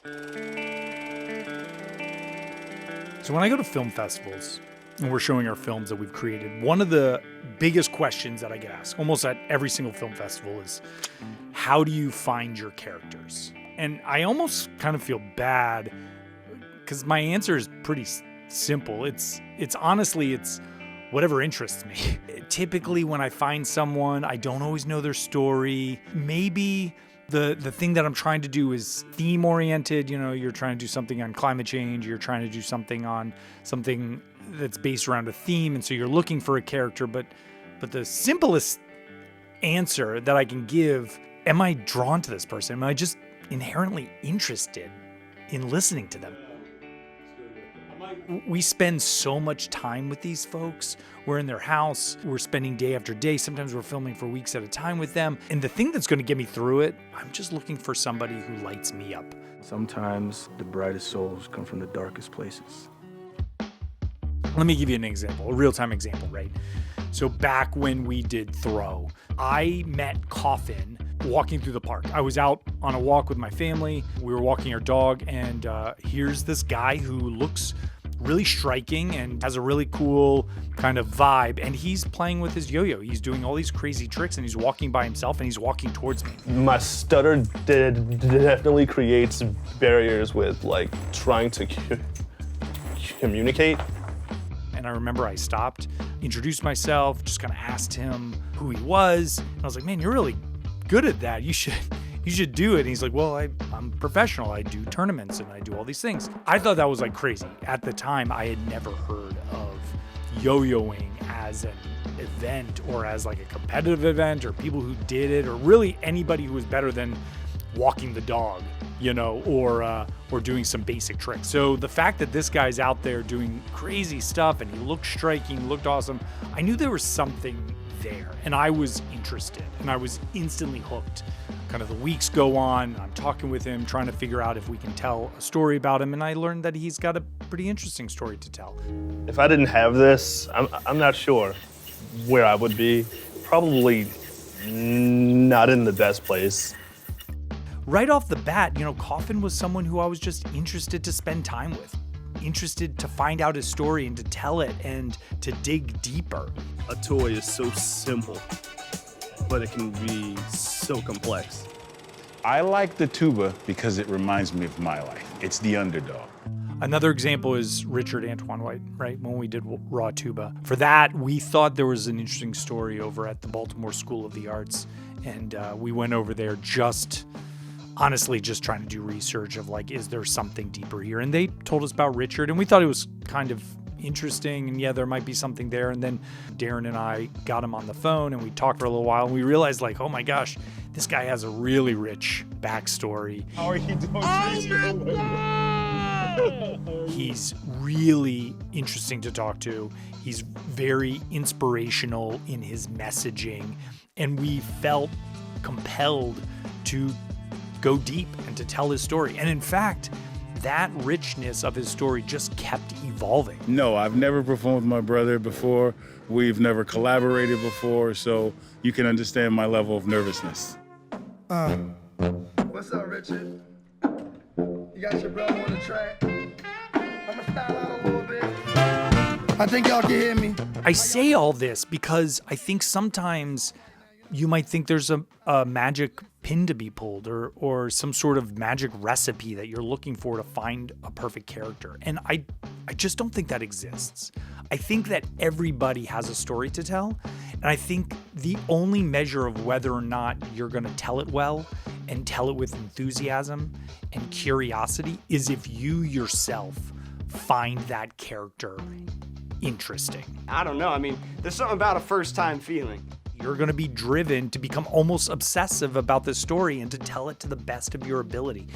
So when I go to film festivals and we're showing our films that we've created, one of the biggest questions that I get asked almost at every single film festival is, how do you find your characters? And I almost kind of feel bad because my answer is pretty simple. It's honestly whatever interests me. Typically when I find someone, I don't always know their story. Maybe the thing that I'm trying to do is theme oriented. You know, you're trying to do something on climate change. You're trying to do something on something that's based around a theme. And so you're looking for a character, but the simplest answer that I can give, am I drawn to this person? Am I just inherently interested in listening to them? We spend so much time with these folks. We're in their house. We're spending day after day. Sometimes we're filming for weeks at a time with them. And the thing that's going to get me through it, I'm just looking for somebody who lights me up. Sometimes the brightest souls come from the darkest places. Let me give you an example, a real-time example, right? So back when we did Throw, I met Coffin walking through the park. I was out on a walk with my family. We were walking our dog, and here's this guy who looks really striking and has a really cool kind of vibe, and he's playing with his yo-yo. He's doing all these crazy tricks, and he's walking by himself, and he's walking towards me. My stutter definitely creates barriers with like trying to communicate. And I remember I stopped, introduced myself, just kind of asked him who he was, and I was like, man, you're really good at that. You should do it. And he's like, well, I'm professional. I do tournaments and I do all these things. I thought that was like crazy. At the time, I had never heard of yo-yoing as an event or as like a competitive event or people who did it or really anybody who was better than walking the dog, you know, or doing some basic tricks. So the fact that this guy's out there doing crazy stuff and he looked striking, looked awesome, I knew there was something there and I was interested and I was instantly hooked. Kind of the weeks go on, I'm talking with him, trying to figure out if we can tell a story about him, and I learned that he's got a pretty interesting story to tell. If I didn't have this, I'm not sure where I would be. Probably not in the best place. Right off the bat, you know, Coffin was someone who I was just interested to spend time with, interested to find out his story and to tell it and to dig deeper. A toy is so simple, but it can be so complex. I like the tuba because it reminds me of my life. It's the underdog. Another example is Richard Antoine White, right? When we did Raw Tuba. For that, we thought there was an interesting story over at the Baltimore School of the Arts. And we went over there honestly just trying to do research of like, is there something deeper here? And they told us about Richard, and we thought it was kind of interesting, and yeah, there might be something there. And then Darren and I got him on the phone and we talked for a little while and we realized like, oh my gosh, this guy has a really rich backstory. How are you doing? He's really interesting to talk to. He's very inspirational in his messaging, and we felt compelled to go deep and to tell his story. And in fact, that richness of his story just kept evolving. No, I've never performed with my brother before. We've never collaborated before, so you can understand my level of nervousness. What's up, Richard? You got your brother on the track? I'ma style out a little bit. I think y'all can hear me. I say all this because I think sometimes you might think there's a magic pin to be pulled or some sort of magic recipe that you're looking for to find a perfect character. And I just don't think that exists. I think that everybody has a story to tell. And I think the only measure of whether or not you're going to tell it well and tell it with enthusiasm and curiosity is if you yourself find that character interesting. I don't know. I mean, there's something about a first-time feeling. You're going to be driven to become almost obsessive about this story and to tell it to the best of your ability.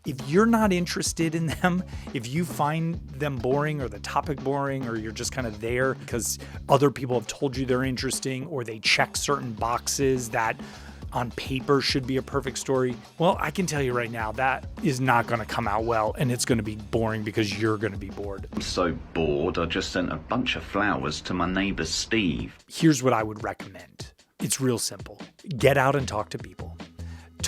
If you're not interested in them, if you find them boring or the topic boring, or you're just kind of there because other people have told you they're interesting or they check certain boxes that on paper should be a perfect story, well, I can tell you right now that is not going to come out well, and it's going to be boring because you're going to be bored. I'm so bored, I just sent a bunch of flowers to my neighbor Steve. Here's what I would recommend. It's real simple. Get out and talk to people.